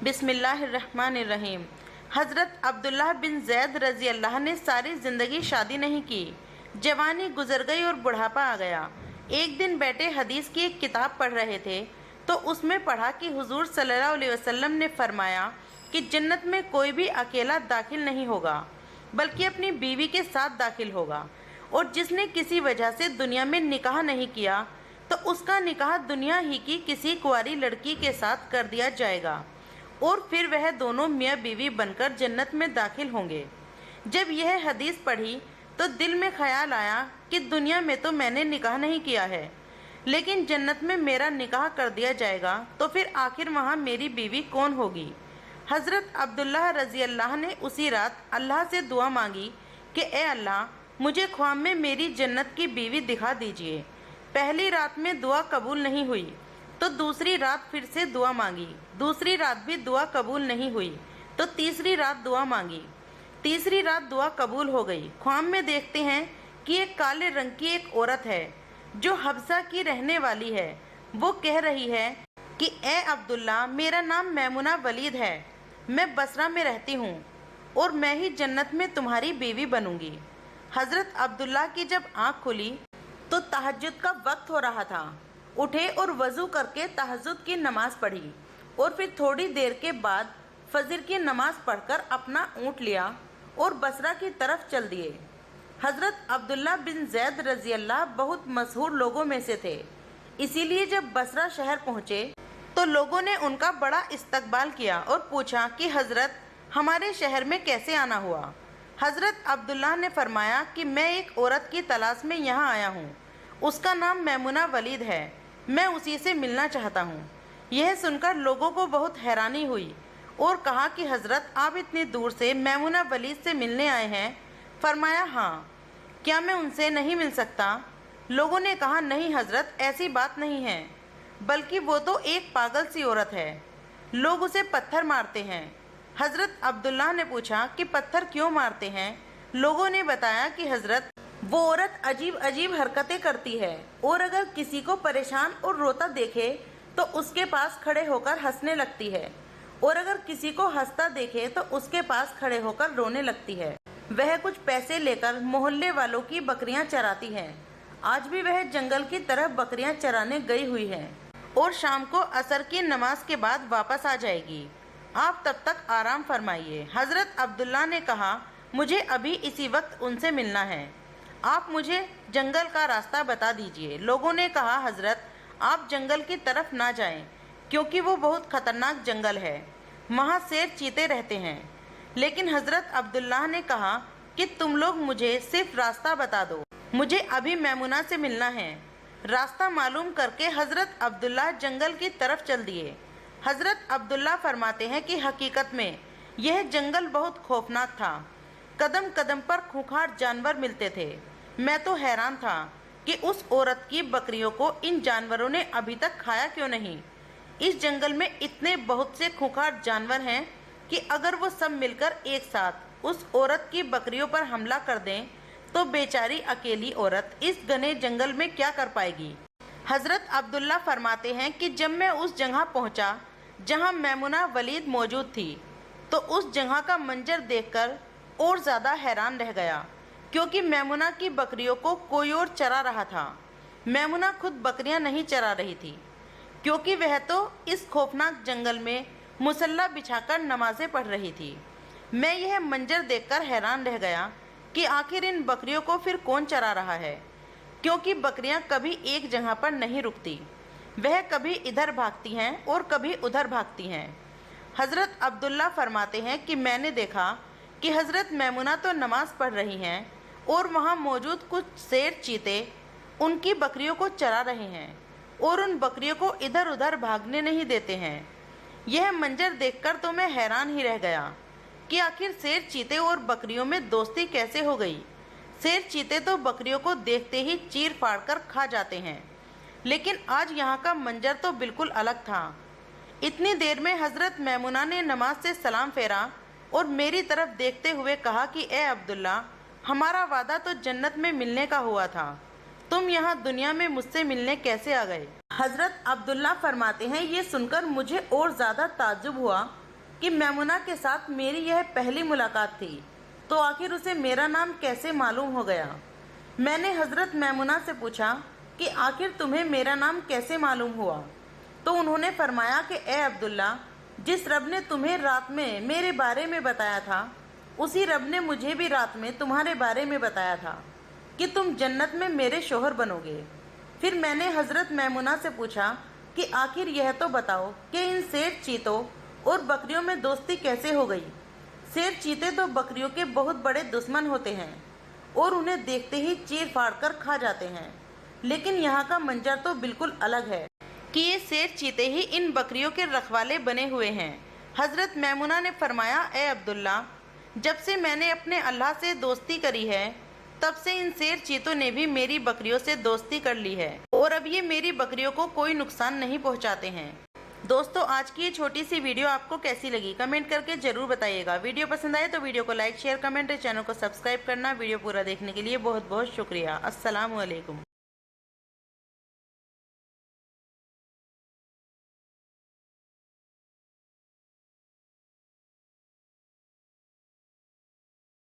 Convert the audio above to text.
बिस्मिल्लाहिर्रहमानिर्रहीम। हज़रत अब्दुल्लाह बिन ज़ैद रज़ी अल्लाह ने सारी ज़िंदगी शादी नहीं की। जवानी गुजर गई और बुढ़ापा आ गया। एक दिन बैठे हदीस की एक किताब पढ़ रहे थे तो उसमें पढ़ा कि हुजूर सल्लल्लाहु अलैहि वसल्लम ने फरमाया कि जन्नत में कोई भी अकेला दाखिल नहीं होगा बल्कि अपनी बीवी के साथ दाखिल होगा, और जिसने किसी वजह से दुनिया में निकाह नहीं किया तो उसका निकाह दुनिया ही की किसी कुंवारी लड़की के साथ कर दिया जाएगा और फिर वह दोनों मियाँ बीवी बनकर जन्नत में दाखिल होंगे। जब यह हदीस पढ़ी तो दिल में ख्याल आया कि दुनिया में तो मैंने निकाह नहीं किया है, लेकिन जन्नत में मेरा निकाह कर दिया जाएगा तो फिर आखिर वहाँ मेरी बीवी कौन होगी। हज़रत अब्दुल्लाह रज़ी अल्लाह ने उसी रात अल्लाह से दुआ मांगी कि ए अल्लाह, मुझे ख्वाब में मेरी जन्नत की बीवी दिखा दीजिए। पहली रात में दुआ कबूल नहीं हुई तो दूसरी रात फिर से दुआ मांगी, दूसरी रात भी दुआ कबूल नहीं हुई तो तीसरी रात दुआ मांगी, तीसरी रात दुआ कबूल हो गई। ख्वाब में देखते हैं कि एक काले रंग की एक औरत है जो हबसा की रहने वाली है। वो कह रही है कि ए अब्दुल्ला, मेरा नाम मैमुना वलीद है, मैं बसरा में रहती हूँ और मैं ही जन्नत में तुम्हारी बीवी बनूंगी। हज़रत अब्दुल्ला की जब आँख खुली तो तहज्जुद का वक्त हो रहा था। उठे और वज़ू करके तहज्जुद की नमाज पढ़ी और फिर थोड़ी देर के बाद फजर की नमाज पढ़कर अपना ऊँट लिया और बसरा की तरफ चल दिए। हज़रत अब्दुल्ला बिन ज़ैद रज़ी अल्लाह बहुत मशहूर लोगों में से थे, इसीलिए जब बसरा शहर पहुँचे तो लोगों ने उनका बड़ा इस्तकबाल किया और पूछा कि हज़रत, हमारे शहर में कैसे आना हुआ। हज़रत अब्दुल्ला ने फरमाया कि मैं एक औरत की तलाश में यहाँ आया हूँ, उसका नाम मैमुना वलीद है, मैं उसी से मिलना चाहता हूँ। यह सुनकर लोगों को बहुत हैरानी हुई और कहा कि हज़रत, आप इतनी दूर से मैमुना वलीद से मिलने आए हैं। फरमाया हाँ, क्या मैं उनसे नहीं मिल सकता। लोगों ने कहा नहीं हज़रत, ऐसी बात नहीं है, बल्कि वो तो एक पागल सी औरत है, लोग उसे पत्थर मारते हैं। हज़रत अब्दुल्ला ने पूछा कि पत्थर क्यों मारते हैं। लोगों ने बताया कि हज़रत, वो औरत अजीब अजीब हरकतें करती है और अगर किसी को परेशान और रोता देखे तो उसके पास खड़े होकर हंसने लगती है, और अगर किसी को हंसता देखे तो उसके पास खड़े होकर रोने लगती है। वह कुछ पैसे लेकर मोहल्ले वालों की बकरियां चराती है। आज भी वह जंगल की तरफ बकरियां चराने गई हुई है और शाम को असर की नमाज के बाद वापस आ जाएगी। आप तब तक आराम फरमाइए। हज़रत अब्दुल्ला ने कहा, मुझे अभी इसी वक्त उनसे मिलना है, आप मुझे जंगल का रास्ता बता दीजिए। लोगों ने कहा हज़रत, आप जंगल की तरफ ना जाएं, क्योंकि वो बहुत ख़तरनाक जंगल है, वहाँ शेर चीते रहते हैं। लेकिन हज़रत अब्दुल्लाह ने कहा कि तुम लोग मुझे सिर्फ रास्ता बता दो, मुझे अभी मैमुना से मिलना है। रास्ता मालूम करके हज़रत अब्दुल्लाह जंगल की तरफ चल दिए। हज़रत अब्दुल्लाह फरमाते हैं कि हकीकत में यह जंगल बहुत खौफनाक था, कदम कदम पर खूंखार जानवर मिलते थे। मैं तो हैरान था कि उस औरत की बकरियों को इन जानवरों ने अभी तक खाया क्यों नहीं। इस जंगल में इतने बहुत से खूंखार जानवर हैं कि अगर वो सब मिलकर एक साथ उस औरत की बकरियों पर हमला कर दें तो बेचारी अकेली औरत इस घने जंगल में क्या कर पाएगी। हज़रत अब्दुल्ला फरमाते हैं कि जब मैं उस जगह पहुंचा जहां मैमुना वलीद मौजूद थी तो उस जगह का मंजर देखकर और ज़्यादा हैरान रह गया, क्योंकि मैमुना की बकरियों को कोई और चरा रहा था। मैमुना खुद बकरियां नहीं चरा रही थी, क्योंकि वह तो इस खौफनाक जंगल में मुसल्ला बिछाकर नमाज़ें पढ़ रही थी। मैं यह मंजर देखकर हैरान रह गया कि आखिर इन बकरियों को फिर कौन चरा रहा है, क्योंकि बकरियां कभी एक जगह पर नहीं रुकती, वह कभी इधर भागती हैं और कभी उधर भागती हैं। हज़रत अब्दुल्ला फरमाते हैं कि मैंने देखा कि हज़रत मैमुना तो नमाज़ पढ़ रही हैं और वहाँ मौजूद कुछ शेर चीते उनकी बकरियों को चरा रहे हैं और उन बकरियों को इधर उधर भागने नहीं देते हैं। यह मंजर देखकर तो मैं हैरान ही रह गया कि आखिर शेर चीते और बकरियों में दोस्ती कैसे हो गई। शेर चीते तो बकरियों को देखते ही चीर फाड़ कर खा जाते हैं, लेकिन आज यहाँ का मंजर तो बिल्कुल अलग था। इतनी देर में हज़रत मैमुना ने नमाज से सलाम फेरा और मेरी तरफ देखते हुए कहा कि ए अब्दुल्ला, हमारा वादा तो जन्नत में मिलने का हुआ था, तुम यहाँ दुनिया में मुझसे मिलने कैसे आ गए। हज़रत अब्दुल्ला फरमाते हैं, ये सुनकर मुझे और ज़्यादा ताज्जुब हुआ कि मैमुना के साथ मेरी यह पहली मुलाकात थी, तो आखिर उसे मेरा नाम कैसे मालूम हो गया। मैंने हज़रत मैमुना से पूछा कि आखिर तुम्हें मेरा नाम कैसे मालूम हुआ। तो उन्होंने फरमाया कि ए अब्दुल्ला, जिस रब ने तुम्हें रात में मेरे बारे में बताया था, उसी रब ने मुझे भी रात में तुम्हारे बारे में बताया था कि तुम जन्नत में मेरे शोहर बनोगे। फिर मैंने हज़रत मैमुना से पूछा कि आखिर यह तो बताओ कि इन शेर चीतों और बकरियों में दोस्ती कैसे हो गई। शेर चीते तो बकरियों के बहुत बड़े दुश्मन होते हैं और उन्हें देखते ही चीर फाड़ कर खा जाते हैं, लेकिन यहाँ का मंजर तो बिल्कुल अलग है कि ये शेर चीते ही इन बकरियों के रखवाले बने हुए हैं। हज़रत मैमुना ने फरमाया, ए अब्दुल्ला, जब से मैंने अपने अल्लाह से दोस्ती करी है, तब से इन शेर चीतों ने भी मेरी बकरियों से दोस्ती कर ली है और अब ये मेरी बकरियों को कोई नुकसान नहीं पहुंचाते हैं। दोस्तों, आज की ये छोटी सी वीडियो आपको कैसी लगी कमेंट करके जरूर बताइएगा। वीडियो पसंद आए तो वीडियो को लाइक शेयर कमेंट और चैनल को सब्सक्राइब करना। वीडियो पूरा देखने के लिए बहुत बहुत शुक्रिया। अस्सलामु अलैकुम।